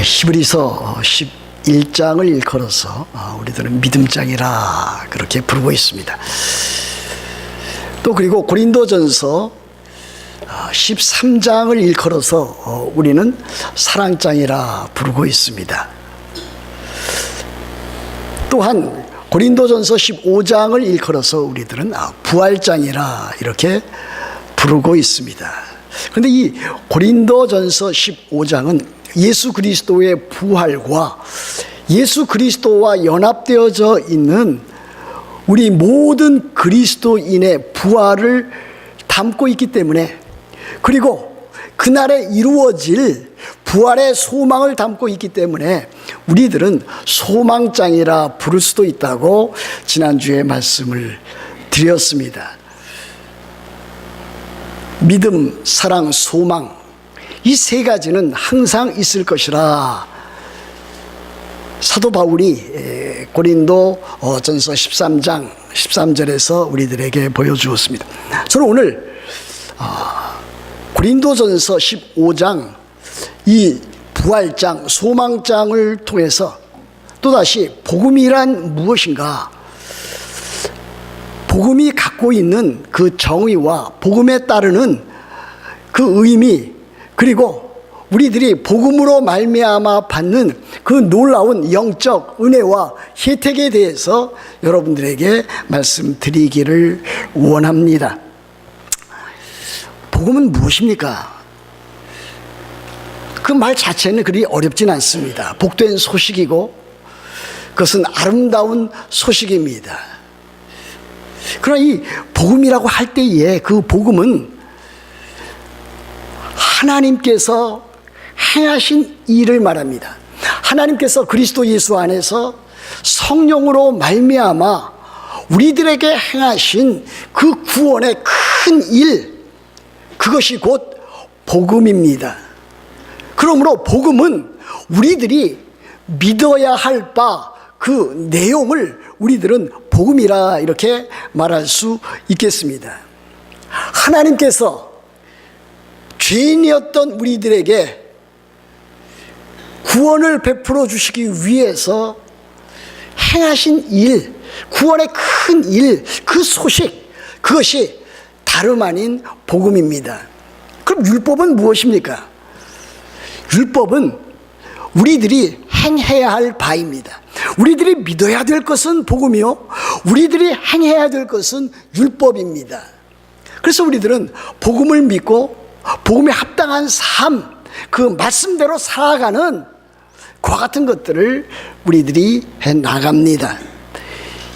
히브리서 11장을 일컬어서 우리들은 믿음장이라 그렇게 부르고 있습니다. 또 그리고 고린도전서 13장을 일컬어서 우리는 사랑장이라 부르고 있습니다. 또한 고린도전서 15장을 일컬어서 우리들은 부활장이라 이렇게 부르고 있습니다. 그런데 이 고린도전서 15장은 예수 그리스도의 부활과 예수 그리스도와 연합되어져 있는 우리 모든 그리스도인의 부활을 담고 있기 때문에, 그리고 그날에 이루어질 부활의 소망을 담고 있기 때문에 우리들은 소망장이라 부를 수도 있다고 지난주에 말씀을 드렸습니다. 믿음, 사랑, 소망, 이 세 가지는 항상 있을 것이라 사도 바울이 고린도전서 13장 13절에서 우리들에게 보여주었습니다. 저는 오늘 고린도전서 15장 이 부활장, 소망장을 통해서 또다시 복음이란 무엇인가, 복음이 갖고 있는 그 정의와 복음에 따르는 그 의미, 그리고 우리들이 복음으로 말미암아 받는 그 놀라운 영적 은혜와 혜택에 대해서 여러분들에게 말씀드리기를 원합니다. 복음은 무엇입니까? 그 말 자체는 그리 어렵진 않습니다. 복된 소식이고 그것은 아름다운 소식입니다. 그러나 이 복음이라고 할 때에 그 복음은 하나님께서 행하신 일을 말합니다. 하나님께서 그리스도 예수 안에서 성령으로 말미암아 우리들에게 행하신 그 구원의 큰 일, 그것이 곧 복음입니다. 그러므로 복음은 우리들이 믿어야 할 바 그 내용을 우리들은 복음이라 이렇게 말할 수 있겠습니다. 하나님께서 죄인이었던 우리들에게 구원을 베풀어 주시기 위해서 행하신 일, 구원의 큰 일, 그 소식, 그것이 다름 아닌 복음입니다. 그럼 율법은 무엇입니까? 율법은 우리들이 행해야 할 바입니다. 우리들이 믿어야 될 것은 복음이요, 우리들이 행해야 될 것은 율법입니다. 그래서 우리들은 복음을 믿고 복음에 합당한 삶, 그 말씀대로 살아가는 그와 같은 것들을 우리들이 해 나갑니다.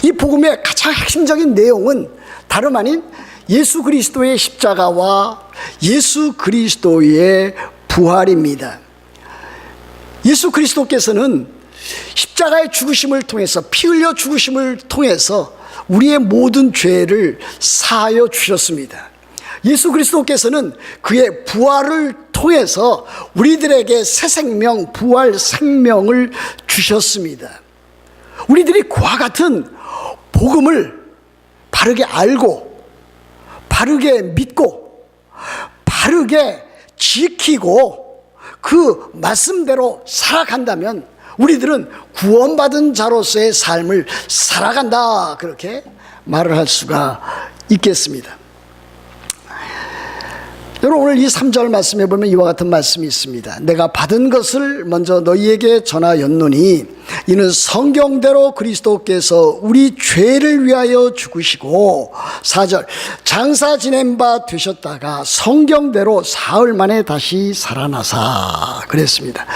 이 복음의 가장 핵심적인 내용은 다름 아닌 예수 그리스도의 십자가와 예수 그리스도의 부활입니다. 예수 그리스도께서는 십자가의 죽으심을 통해서, 피 흘려 죽으심을 통해서 우리의 모든 죄를 사하여 주셨습니다. 예수 그리스도께서는 그의 부활을 통해서 우리들에게 새 생명, 부활 생명을 주셨습니다. 우리들이 그와 같은 복음을 바르게 알고, 바르게 믿고, 바르게 지키고 그 말씀대로 살아간다면 우리들은 구원받은 자로서의 삶을 살아간다, 그렇게 말을 할 수가 있겠습니다. 여러분, 오늘 이 3절 말씀에 보면 이와 같은 말씀이 있습니다. 내가 받은 것을 먼저 너희에게 전하였노니 이는 성경대로 그리스도께서 우리 죄를 위하여 죽으시고, 4절, 장사 지낸 바 되셨다가 성경대로 사흘 만에 다시 살아나사, 그랬습니다.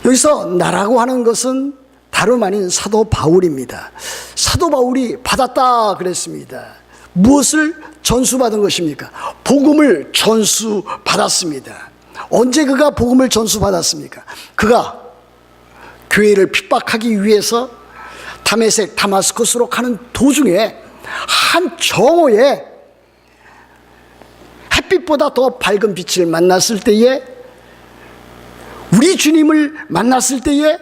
여기서 나라고 하는 것은 다름 아닌 사도 바울입니다. 사도 바울이 받았다 그랬습니다. 무엇을 전수받은 것입니까? 복음을 전수받았습니다. 언제 그가 복음을 전수받았습니까? 그가 교회를 핍박하기 위해서 다메섹, 다마스커스로 가는 도중에 한 정오에 햇빛보다 더 밝은 빛을 만났을 때에, 우리 주님을 만났을 때에,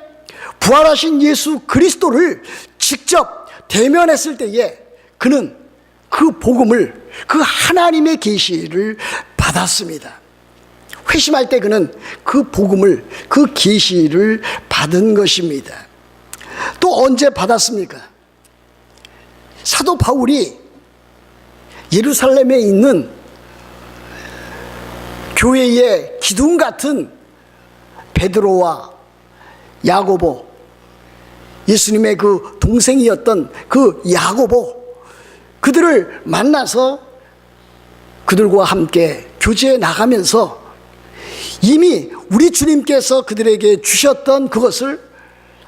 부활하신 예수 그리스도를 직접 대면했을 때에 그는 그 복음을, 그 하나님의 계시를 받았습니다. 회심할 때 그는 그 복음을, 그 계시를 받은 것입니다. 또 언제 받았습니까? 사도 바울이 예루살렘에 있는 교회의 기둥 같은 베드로와 야고보, 예수님의 그 동생이었던 그 야고보, 그들을 만나서 그들과 함께 교제에 나가면서 이미 우리 주님께서 그들에게 주셨던 그것을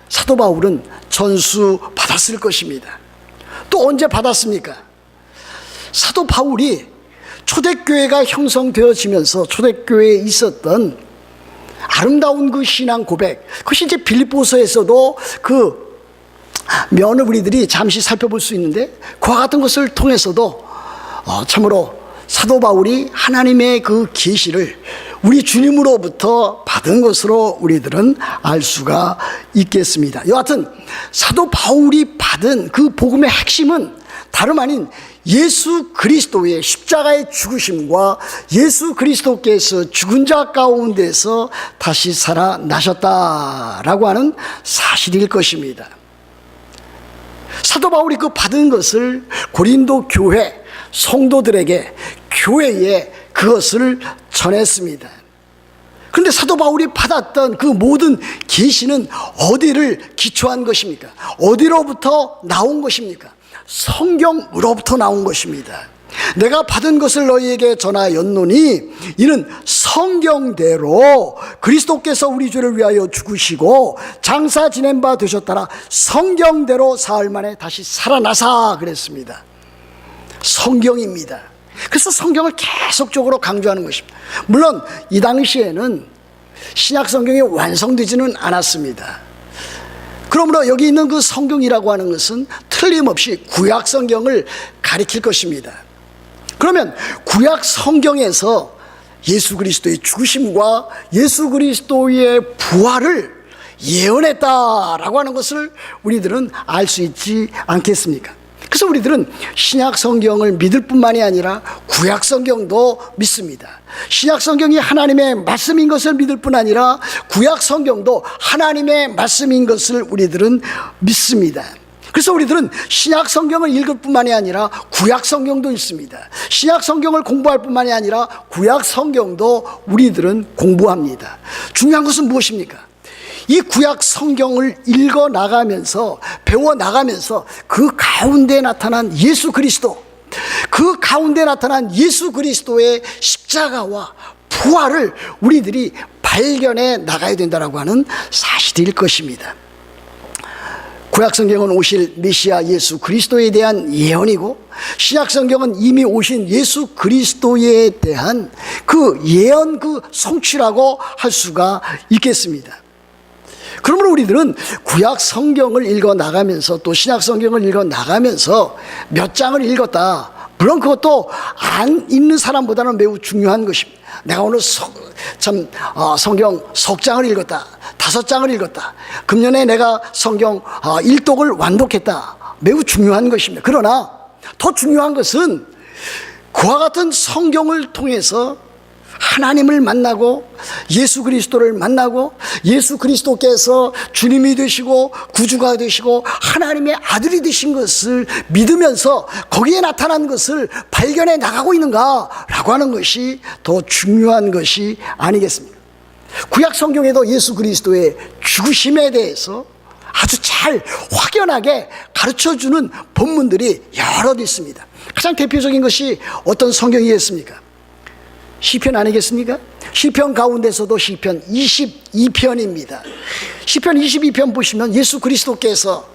사도 바울은 전수받았을 것입니다. 또 언제 받았습니까? 사도 바울이 초대교회가 형성되어지면서 초대교회에 있었던 아름다운 그 신앙 고백, 그것이 이제 빌립보서에서도 그 면을 우리들이 잠시 살펴볼 수 있는데, 그와 같은 것을 통해서도 참으로 사도 바울이 하나님의 그 계시를 우리 주님으로부터 받은 것으로 우리들은 알 수가 있겠습니다. 여하튼 사도 바울이 받은 그 복음의 핵심은 다름 아닌 예수 그리스도의 십자가의 죽으심과 예수 그리스도께서 죽은 자 가운데서 다시 살아나셨다라고 하는 사실일 것입니다. 사도 바울이 그 받은 것을 고린도 교회 성도들에게, 교회에 그것을 전했습니다. 그런데 사도 바울이 받았던 그 모든 계시는 어디를 기초한 것입니까? 어디로부터 나온 것입니까? 성경으로부터 나온 것입니다. 내가 받은 것을 너희에게 전하였노니 이는 성경대로 그리스도께서 우리 죄를 위하여 죽으시고 장사 지낸 바 되셨다라 성경대로 사흘 만에 다시 살아나사 그랬습니다. 성경입니다. 그래서 성경을 계속적으로 강조하는 것입니다. 물론 이 당시에는 신약 성경이 완성되지는 않았습니다. 그러므로 여기 있는 그 성경이라고 하는 것은 틀림없이 구약 성경을 가리킬 것입니다. 그러면 구약 성경에서 예수 그리스도의 죽으심과 예수 그리스도의 부활을 예언했다라고 하는 것을 우리들은 알 수 있지 않겠습니까? 그래서 우리들은 신약 성경을 믿을 뿐만이 아니라 구약 성경도 믿습니다. 신약 성경이 하나님의 말씀인 것을 믿을 뿐 아니라 구약 성경도 하나님의 말씀인 것을 우리들은 믿습니다. 그래서 우리들은 신약 성경을 읽을 뿐만이 아니라 구약 성경도 읽습니다. 신약 성경을 공부할 뿐만이 아니라 구약 성경도 우리들은 공부합니다. 중요한 것은 무엇입니까? 이 구약 성경을 읽어 나가면서, 배워 나가면서 그 가운데 나타난 예수 그리스도, 그 가운데 나타난 예수 그리스도의 십자가와 부활을 우리들이 발견해 나가야 된다라고 하는 사실일 것입니다. 구약 성경은 오실 메시아 예수 그리스도에 대한 예언이고, 신약 성경은 이미 오신 예수 그리스도에 대한 그 예언, 그 성취라고 할 수가 있겠습니다. 그러므로 우리들은 구약 성경을 읽어 나가면서 또 신약 성경을 읽어 나가면서 몇 장을 읽었다, 물론 그것도 안 읽는 사람보다는 매우 중요한 것입니다. 내가 오늘 성경 석 장을 읽었다, 5장을 읽었다, 금년에 내가 성경 1독을 완독했다, 매우 중요한 것입니다. 그러나 더 중요한 것은 그와 같은 성경을 통해서 하나님을 만나고 예수 그리스도를 만나고 예수 그리스도께서 주님이 되시고 구주가 되시고 하나님의 아들이 되신 것을 믿으면서 거기에 나타난 것을 발견해 나가고 있는가라고 하는 것이 더 중요한 것이 아니겠습니까? 구약 성경에도 예수 그리스도의 죽으심에 대해서 아주 잘 확연하게 가르쳐주는 본문들이 여러 있습니다. 가장 대표적인 것이 어떤 성경이겠습니까? 시편 아니겠습니까? 시편 가운데서도 시편 22편입니다. 시편 22편 보시면 예수 그리스도께서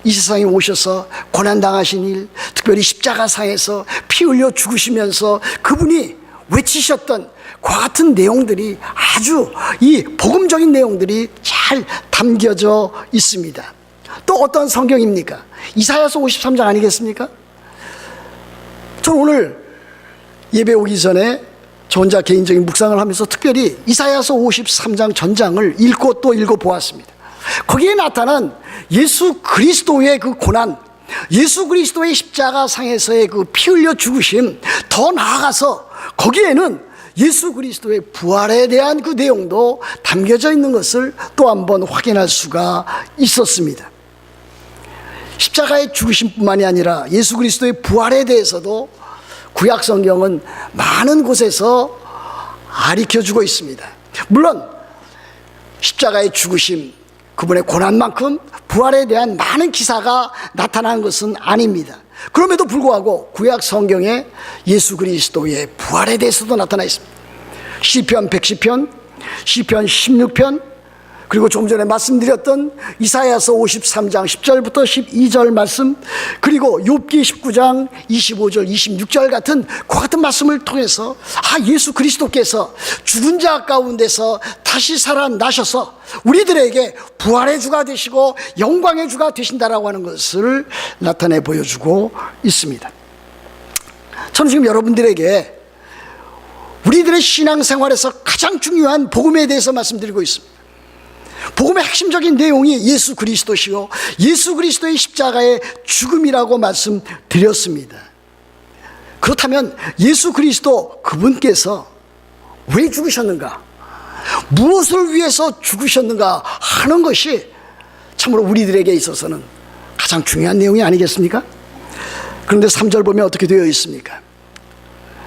이 세상에 오셔서 고난당하신 일, 특별히 십자가상에서 피 흘려 죽으시면서 그분이 외치셨던 그와 같은 내용들이, 아주 이 복음적인 내용들이 잘 담겨져 있습니다. 또 어떤 성경입니까? 이사야서 53장 아니겠습니까? 저는 오늘 예배 오기 전에 저 혼자 개인적인 묵상을 하면서 특별히 이사야서 53장 전장을 읽고 또 읽어보았습니다. 거기에 나타난 예수 그리스도의 그 고난, 예수 그리스도의 십자가상에서의 그 피 흘려 죽으심, 더 나아가서 거기에는 예수 그리스도의 부활에 대한 그 내용도 담겨져 있는 것을 또 한번 확인할 수가 있었습니다. 십자가의 죽으심뿐만이 아니라 예수 그리스도의 부활에 대해서도 구약 성경은 많은 곳에서 가르쳐주고 있습니다. 물론 십자가의 죽으심, 그분의 고난만큼 부활에 대한 많은 기사가 나타난 것은 아닙니다. 그럼에도 불구하고 구약 성경에 예수 그리스도의 부활에 대해서도 나타나 있습니다. 시편 110편, 시편 16편, 그리고 조금 전에 말씀드렸던 이사야서 53장 10절부터 12절 말씀, 그리고 욥기 19장 25절 26절 같은 그 같은 말씀을 통해서 예수 그리스도께서 죽은 자 가운데서 다시 살아나셔서 우리들에게 부활의 주가 되시고 영광의 주가 되신다라고 하는 것을 나타내 보여주고 있습니다. 저는 지금 여러분들에게 우리들의 신앙생활에서 가장 중요한 복음에 대해서 말씀드리고 있습니다. 복음의 핵심적인 내용이 예수 그리스도시요 예수 그리스도의 십자가의 죽음이라고 말씀드렸습니다. 그렇다면 예수 그리스도 그분께서 왜 죽으셨는가, 무엇을 위해서 죽으셨는가 하는 것이 참으로 우리들에게 있어서는 가장 중요한 내용이 아니겠습니까? 그런데 3절 보면 어떻게 되어 있습니까?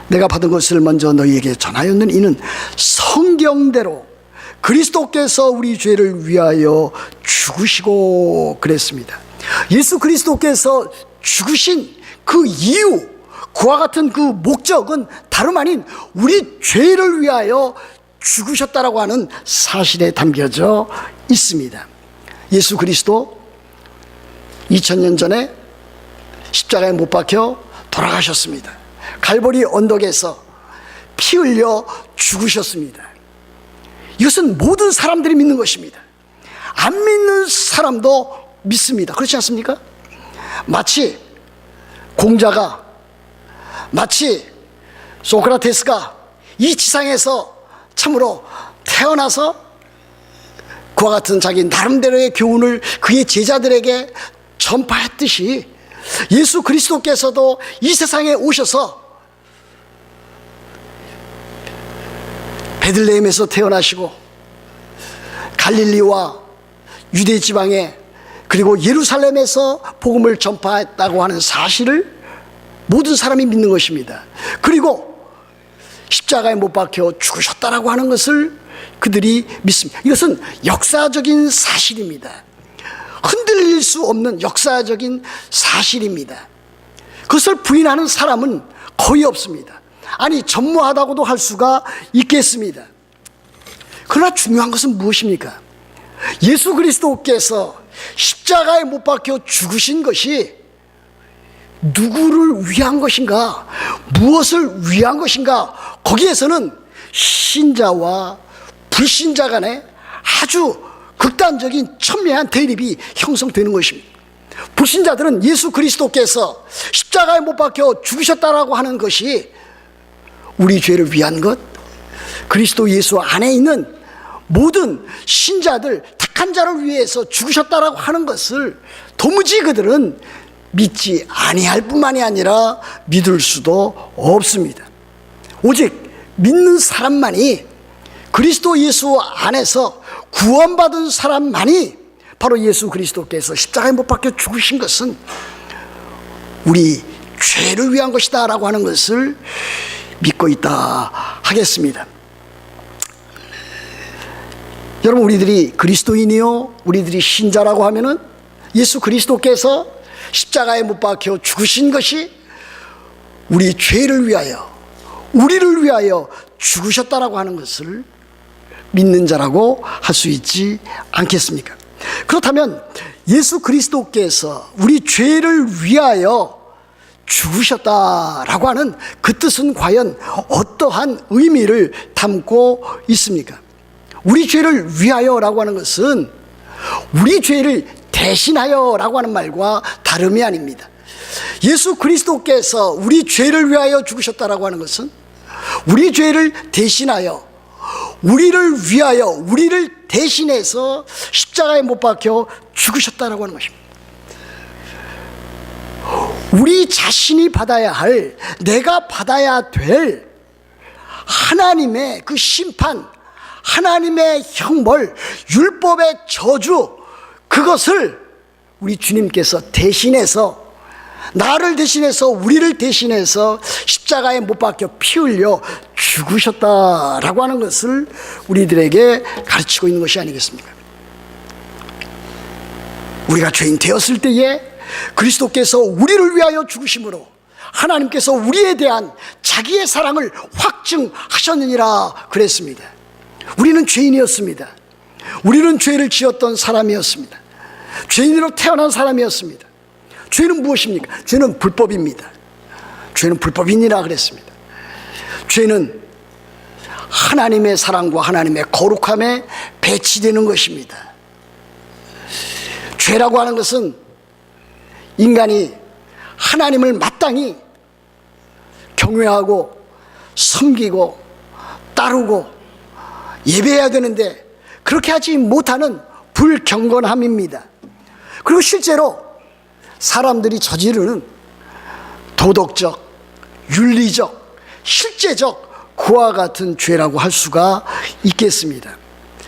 내가 받은 것을 먼저 너희에게 전하였는 이는 성경대로 그리스도께서 우리 죄를 위하여 죽으시고 그랬습니다. 예수 그리스도께서 죽으신 그 이유, 그와 같은 그 목적은 다름 아닌 우리 죄를 위하여 죽으셨다라고 하는 사실에 담겨져 있습니다. 예수 그리스도 2000년 전에 십자가에 못 박혀 돌아가셨습니다. 갈보리 언덕에서 피 흘려 죽으셨습니다. 이것은 모든 사람들이 믿는 것입니다. 안 믿는 사람도 믿습니다. 그렇지 않습니까? 마치 공자가, 마치 소크라테스가 이 지상에서 참으로 태어나서 그와 같은 자기 나름대로의 교훈을 그의 제자들에게 전파했듯이 예수 그리스도께서도 이 세상에 오셔서 베들레헴에서 태어나시고 갈릴리와 유대 지방에 그리고 예루살렘에서 복음을 전파했다고 하는 사실을 모든 사람이 믿는 것입니다. 그리고 십자가에 못 박혀 죽으셨다라고 하는 것을 그들이 믿습니다. 이것은 역사적인 사실입니다. 흔들릴 수 없는 역사적인 사실입니다. 그것을 부인하는 사람은 거의 없습니다. 아니, 전무하다고도 할 수가 있겠습니다. 그러나 중요한 것은 무엇입니까? 예수 그리스도께서 십자가에 못 박혀 죽으신 것이 누구를 위한 것인가, 무엇을 위한 것인가, 거기에서는 신자와 불신자 간에 아주 극단적인 첨예한 대립이 형성되는 것입니다. 불신자들은 예수 그리스도께서 십자가에 못 박혀 죽으셨다라고 하는 것이 우리 죄를 위한 것, 그리스도 예수 안에 있는 모든 신자들, 택한 자를 위해서 죽으셨다라고 하는 것을 도무지 그들은 믿지 아니할 뿐만이 아니라 믿을 수도 없습니다. 오직 믿는 사람만이, 그리스도 예수 안에서 구원받은 사람만이 바로 예수 그리스도께서 십자가에 못 박혀 죽으신 것은 우리 죄를 위한 것이다 라고 하는 것을 믿고 있다 하겠습니다. 여러분, 우리들이 그리스도인이요 우리들이 신자라고 하면은 예수 그리스도께서 십자가에 못 박혀 죽으신 것이 우리 죄를 위하여, 우리를 위하여 죽으셨다라고 하는 것을 믿는 자라고 할 수 있지 않겠습니까? 그렇다면 예수 그리스도께서 우리 죄를 위하여 죽으셨다라고 하는 그 뜻은 과연 어떠한 의미를 담고 있습니까? 우리 죄를 위하여라고 하는 것은 우리 죄를 대신하여라고 하는 말과 다름이 아닙니다. 예수 그리스도께서 우리 죄를 위하여 죽으셨다라고 하는 것은 우리 죄를 대신하여, 우리를 위하여, 우리를 대신해서 십자가에 못 박혀 죽으셨다라고 하는 것입니다. 우리 자신이 받아야 할, 내가 받아야 될 하나님의 그 심판, 하나님의 형벌, 율법의 저주, 그것을 우리 주님께서 대신해서, 나를 대신해서, 우리를 대신해서 십자가에 못 박혀 피 흘려 죽으셨다라고 하는 것을 우리들에게 가르치고 있는 것이 아니겠습니까? 우리가 죄인 되었을 때에 그리스도께서 우리를 위하여 죽으심으로 하나님께서 우리에 대한 자기의 사랑을 확증하셨느니라 그랬습니다. 우리는 죄인이었습니다. 우리는 죄를 지었던 사람이었습니다. 죄인으로 태어난 사람이었습니다. 죄는 무엇입니까? 죄는 불법입니다. 죄는 불법이니라 그랬습니다. 죄는 하나님의 사랑과 하나님의 거룩함에 배치되는 것입니다. 죄라고 하는 것은 인간이 하나님을 마땅히 경외하고 섬기고 따르고 예배해야 되는데 그렇게 하지 못하는 불경건함입니다. 그리고 실제로 사람들이 저지르는 도덕적, 윤리적, 실제적 그와 같은 죄라고 할 수가 있겠습니다.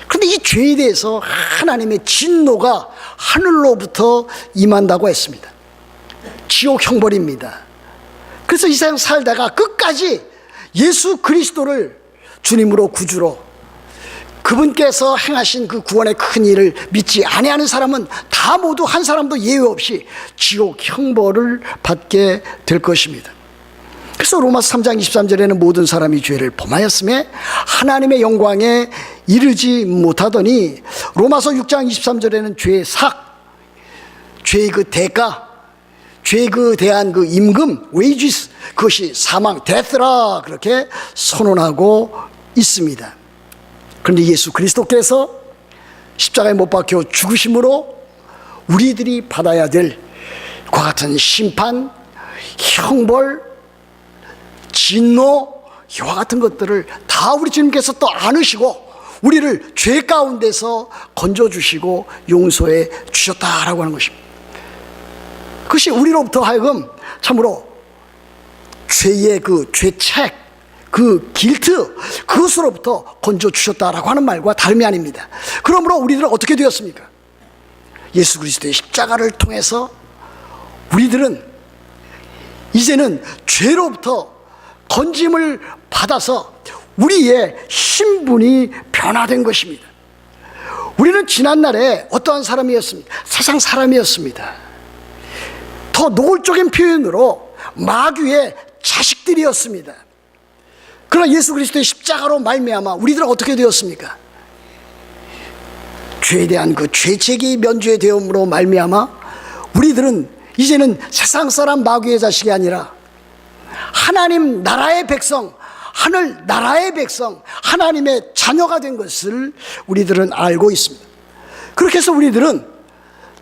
그런데 이 죄에 대해서 하나님의 진노가 하늘로부터 임한다고 했습니다. 지옥 형벌입니다. 그래서 이 세상 살다가 끝까지 예수 그리스도를 주님으로 구주로, 그분께서 행하신 그 구원의 큰 일을 믿지 아니하는 사람은 다 모두 한 사람도 예외 없이 지옥 형벌을 받게 될 것입니다. 그래서 로마서 3장 23절에는 모든 사람이 죄를 범하였음에 하나님의 영광에 이르지 못하더니, 로마서 6장 23절에는 죄의 삭, 죄의 그 대가, 죄에 그 대한 그 임금, wages, 그것이 사망, death라 그렇게 선언하고 있습니다. 그런데 예수 그리스도께서 십자가에 못 박혀 죽으심으로 우리들이 받아야 될 그와 같은 심판, 형벌, 진노, 이와 같은 것들을 다 우리 주님께서 또 안으시고 우리를 죄 가운데서 건져주시고 용서해 주셨다라고 하는 것입니다. 그것이 우리로부터 하여금 참으로 죄의 그 죄책, 그 길트, 그것으로부터 건져주셨다라고 하는 말과 다름이 아닙니다. 그러므로 우리들은 어떻게 되었습니까? 예수 그리스도의 십자가를 통해서 우리들은 이제는 죄로부터 건짐을 받아서 우리의 신분이 변화된 것입니다. 우리는 지난날에 어떠한 사람이었습니까? 세상 사람이었습니다. 더 노골적인 표현으로 마귀의 자식들이었습니다. 그러나 예수 그리스도의 십자가로 말미암아 우리들은 어떻게 되었습니까? 죄에 대한 그 죄책이 면죄되음으로 말미암아 우리들은 이제는 세상 사람 마귀의 자식이 아니라 하나님 나라의 백성, 하늘 나라의 백성, 하나님의 자녀가 된 것을 우리들은 알고 있습니다. 그렇게 해서 우리들은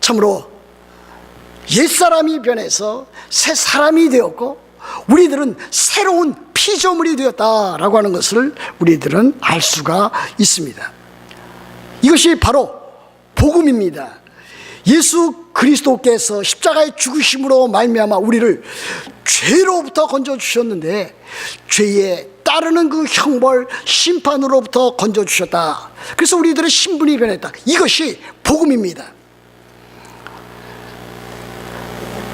참으로 옛사람이 변해서 새 사람이 되었고 우리들은 새로운 피조물이 되었다라고 하는 것을 우리들은 알 수가 있습니다. 이것이 바로 복음입니다. 예수 그리스도께서 십자가의 죽으심으로 말미암아 우리를 죄로부터 건져주셨는데 죄에 따르는 그 형벌, 심판으로부터 건져주셨다. 그래서 우리들의 신분이 변했다. 이것이 복음입니다.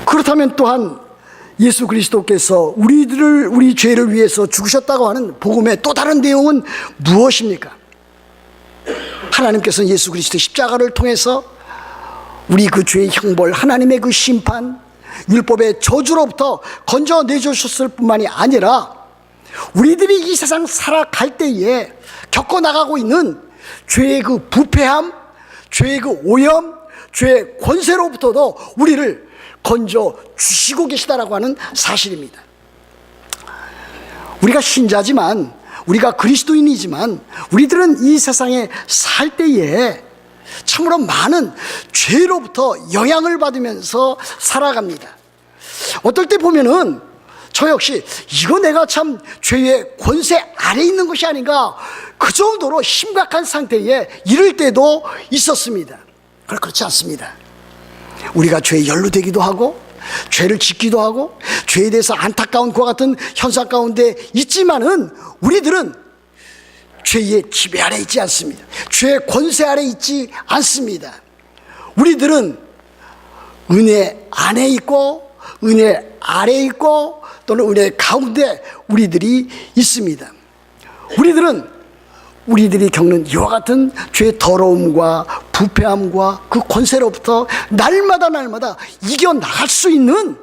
그렇다면 또한 예수 그리스도께서 우리 죄를 위해서 죽으셨다고 하는 복음의 또 다른 내용은 무엇입니까? 하나님께서는 예수 그리스도의 십자가를 통해서 우리 그 죄의 형벌, 하나님의 그 심판, 율법의 저주로부터 건져내주셨을 뿐만이 아니라 우리들이 이 세상 살아갈 때에 겪어나가고 있는 죄의 그 부패함, 죄의 그 오염, 죄의 권세로부터도 우리를 건져주시고 계시다라고 하는 사실입니다. 우리가 신자지만, 우리가 그리스도인이지만 우리들은 이 세상에 살 때에 참으로 많은 죄로부터 영향을 받으면서 살아갑니다. 어떨 때 보면은 저 역시 이거 내가 참 죄의 권세 아래 있는 것이 아닌가, 그 정도로 심각한 상태에 이를 때도 있었습니다. 그렇지 않습니다. 우리가 죄에 연루되기도 하고 죄를 짓기도 하고 죄에 대해서 안타까운 그와 같은 현상 가운데 있지만은 우리들은 죄의 지배 아래 있지 않습니다. 죄의 권세 아래 있지 않습니다. 우리들은 은혜 안에 있고 은혜 아래 있고 또는 은혜 가운데 우리들이 있습니다. 우리들이 겪는 이와 같은 죄의 더러움과 부패함과 그 권세로부터 날마다 이겨나갈 수 있는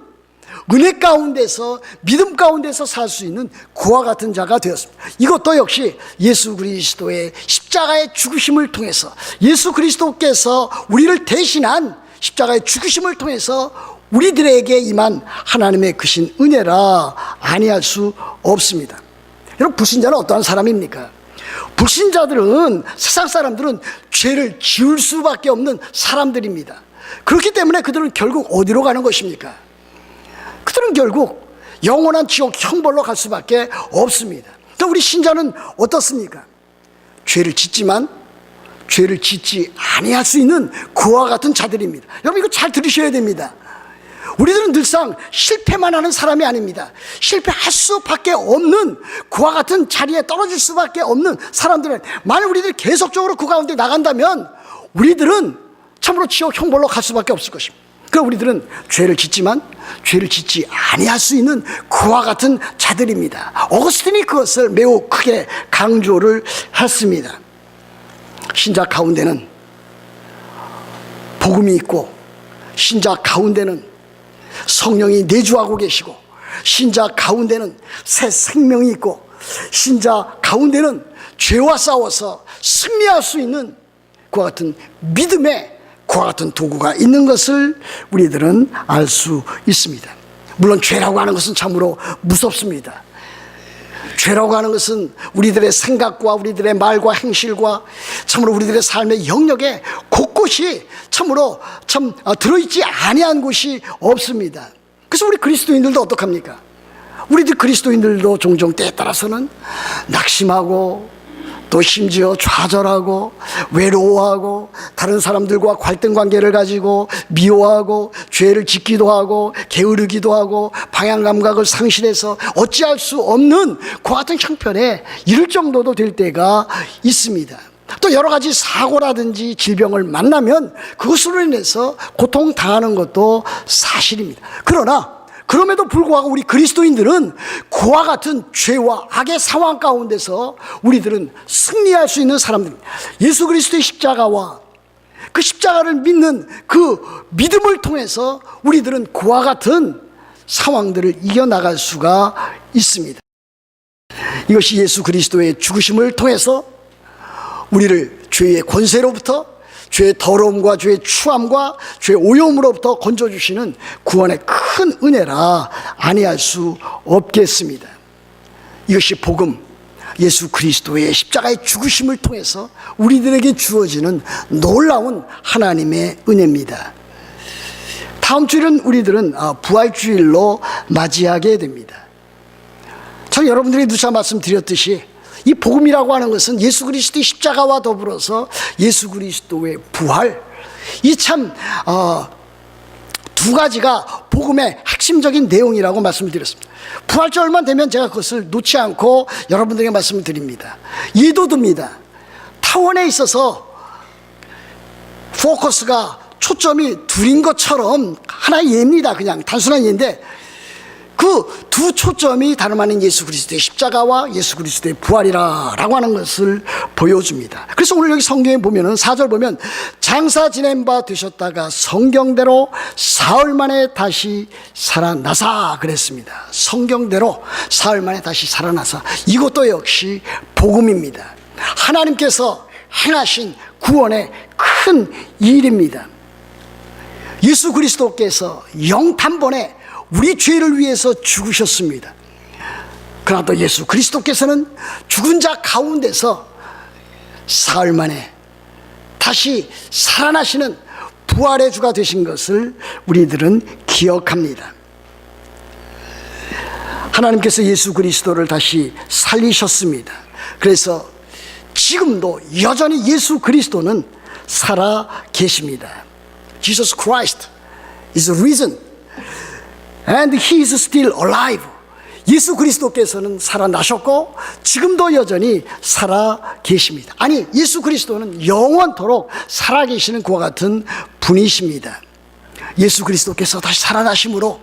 은혜 가운데서 믿음 가운데서 살 수 있는 그와 같은 자가 되었습니다. 이것도 역시 예수 그리스도의 십자가의 죽으심을 통해서 예수 그리스도께서 우리를 대신한 십자가의 죽으심을 통해서 우리들에게 임한 하나님의 크신 은혜라 아니할 수 없습니다. 여러분, 불신자는 어떠한 사람입니까? 불신자들은, 세상 사람들은 죄를 지을 수밖에 없는 사람들입니다. 그렇기 때문에 그들은 결국 어디로 가는 것입니까? 그들은 결국 영원한 지옥 형벌로 갈 수밖에 없습니다. 그러니까 우리 신자는 어떻습니까? 죄를 짓지만 죄를 짓지 아니할 수 있는 그와 같은 자들입니다. 여러분, 이거 잘 들으셔야 됩니다. 우리들은 늘상 실패만 하는 사람이 아닙니다. 실패할 수밖에 없는 그와 같은 자리에 떨어질 수밖에 없는 사람들은, 만약 우리들이 계속적으로 그 가운데 나간다면 우리들은 참으로 지옥 형벌로 갈 수밖에 없을 것입니다. 그러니까 우리들은 죄를 짓지만 죄를 짓지 아니할 수 있는 그와 같은 자들입니다. 어거스틴이 그것을 매우 크게 강조를 했습니다. 신자 가운데는 복음이 있고, 신자 가운데는 성령이 내주하고 계시고, 신자 가운데는 새 생명이 있고, 신자 가운데는 죄와 싸워서 승리할 수 있는 그와 같은 믿음의 그와 같은 도구가 있는 것을 우리들은 알 수 있습니다. 물론 죄라고 하는 것은 참으로 무섭습니다. 죄라고 하는 것은 우리들의 생각과 우리들의 말과 행실과 참으로 우리들의 삶의 영역에 곳곳이 참으로 들어있지 아니한 곳이 없습니다. 그래서 우리 그리스도인들도 어떡합니까? 우리들 그리스도인들도 종종 때에 따라서는 낙심하고, 또 심지어 좌절하고 외로워하고 다른 사람들과 갈등 관계를 가지고 미워하고 죄를 짓기도 하고 게으르기도 하고 방향 감각을 상실해서 어찌할 수 없는 그와 같은 형편에 이를 정도도 될 때가 있습니다. 또 여러 가지 사고라든지 질병을 만나면 그것으로 인해서 고통당하는 것도 사실입니다. 그러나 그럼에도 불구하고 우리 그리스도인들은 그와 같은 죄와 악의 상황 가운데서 우리들은 승리할 수 있는 사람들입니다. 예수 그리스도의 십자가와 그 십자가를 믿는 그 믿음을 통해서 우리들은 그와 같은 상황들을 이겨나갈 수가 있습니다. 이것이 예수 그리스도의 죽으심을 통해서 우리를 죄의 권세로부터, 죄의 더러움과 죄의 추함과 죄의 오염으로부터 건져주시는 구원의 큰 은혜라 아니할 수 없겠습니다. 이것이 복음, 예수 그리스도의 십자가의 죽으심을 통해서 우리들에게 주어지는 놀라운 하나님의 은혜입니다. 다음 주일은 우리들은 부활주일로 맞이하게 됩니다. 전 여러분들이 누차 말씀드렸듯이 이 복음이라고 하는 것은 예수 그리스도의 십자가와 더불어서 예수 그리스도의 부활, 이 참 두 가지가 복음의 핵심적인 내용이라고 말씀을 드렸습니다. 부활절만 되면 제가 그것을 놓지 않고 여러분들에게 말씀을 드립니다. 예도듭니다. 타원에 있어서 포커스가 초점이 둘인 것처럼 하나의 예입니다. 그냥 단순한 예인데 그 두 초점이 다름 아닌 예수 그리스도의 십자가와 예수 그리스도의 부활이라고 하는 것을 보여줍니다. 그래서 오늘 여기 성경에 보면은 4절 보면 장사 지낸 바 되셨다가 성경대로 사흘 만에 다시 살아나사 그랬습니다. 성경대로 사흘 만에 다시 살아나사, 이것도 역시 복음입니다. 하나님께서 행하신 구원의 큰 일입니다. 예수 그리스도께서 영단번에 우리 죄를 위해서 죽으셨습니다. 그러나 또 예수 그리스도께서는 죽은 자 가운데서 사흘 만에 다시 살아나시는 부활의 주가 되신 것을 우리들은 기억합니다. 하나님께서 예수 그리스도를 다시 살리셨습니다. 그래서 지금도 여전히 예수 그리스도는 살아 계십니다. Jesus Christ is risen and he is still alive. 예수 그리스도께서는 살아나셨고 지금도 여전히 살아 계십니다. 아니, 예수 그리스도는 영원토록 살아계시는 그와 같은 분이십니다. 예수 그리스도께서 다시 살아나심으로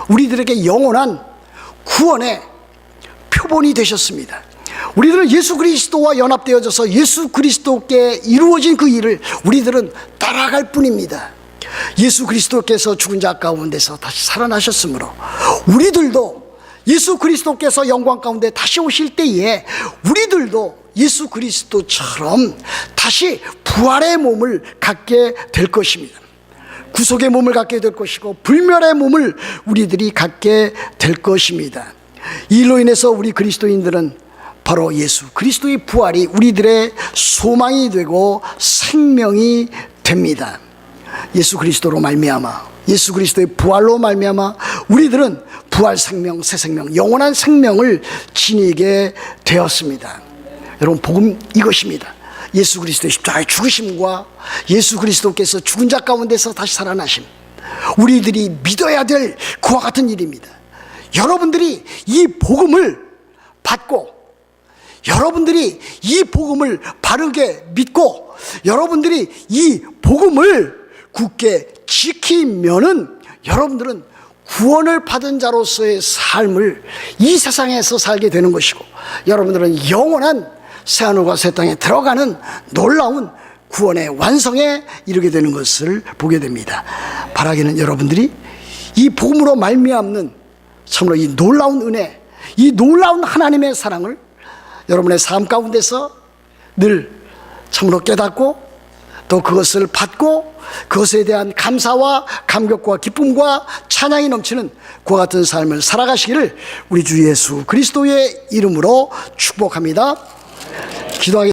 우리들에게 영원한 구원의 표본이 되셨습니다. 우리들은 예수 그리스도와 연합되어져서 예수 그리스도께 이루어진 그 일을 우리들은 따라갈 뿐입니다. 예수 그리스도께서 죽은 자 가운데서 다시 살아나셨으므로 우리들도 예수 그리스도께서 영광 가운데 다시 오실 때에 우리들도 예수 그리스도처럼 다시 부활의 몸을 갖게 될 것입니다. 구속의 몸을 갖게 될 것이고 불멸의 몸을 우리들이 갖게 될 것입니다. 이 일로 인해서 우리 그리스도인들은 바로 예수 그리스도의 부활이 우리들의 소망이 되고 생명이 됩니다. 예수 그리스도로 말미암아, 예수 그리스도의 부활로 말미암아 우리들은 부활 생명, 새 생명, 영원한 생명을 지니게 되었습니다. 여러분, 복음 이것입니다. 예수 그리스도의 십자가의 죽으심과 예수 그리스도께서 죽은 자 가운데서 다시 살아나심, 우리들이 믿어야 될 그와 같은 일입니다. 여러분들이 이 복음을 받고, 여러분들이 이 복음을 바르게 믿고, 여러분들이 이 복음을 굳게 지키면은 여러분들은 구원을 받은 자로서의 삶을 이 세상에서 살게 되는 것이고, 여러분들은 영원한 새하늘과 새 땅에 들어가는 놀라운 구원의 완성에 이르게 되는 것을 보게 됩니다. 바라기는 여러분들이 이 복음으로 말미암는 참으로 이 놀라운 은혜, 이 놀라운 하나님의 사랑을 여러분의 삶 가운데서 늘 참으로 깨닫고 또 그것을 받고 그것에 대한 감사와 감격과 기쁨과 찬양이 넘치는 그와 같은 삶을 살아가시기를 우리 주 예수 그리스도의 이름으로 축복합니다. 기도하겠습니다.